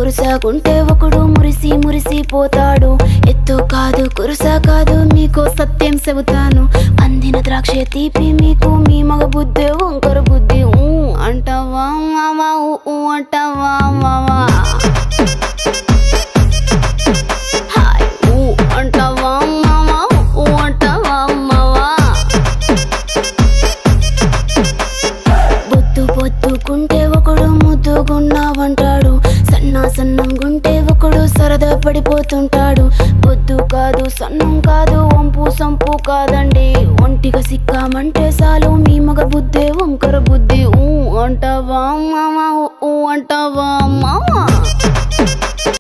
కురుసాకుంటే ఒకడు మురిసి మురిసిపోతాడు. ఎత్తు కాదు కురుసా కాదు మీకో సత్యం చెబుతాను. అందిన ద్రాక్ష తీపి మీకు మీ మగ బుద్ధి వంకర బుద్ధి. అంటావా మావా అంటావా మావా అంటావా మావా అంటావా మావా. బొద్దు పొద్దుకుంటే ఒకడు ముద్దుగున్నావంటాడు. సన్నం గుంటే ఒకడు సరదా పడిపోతుంటాడు. బొద్దు కాదు సన్నం కాదు వంపు సంపు కాదండి. ఒంటిగా సిక్కామంటే చాలు మీ మగ బుద్ధి వంకర బుద్ధి. అంటావా మావా అంటావా మావా.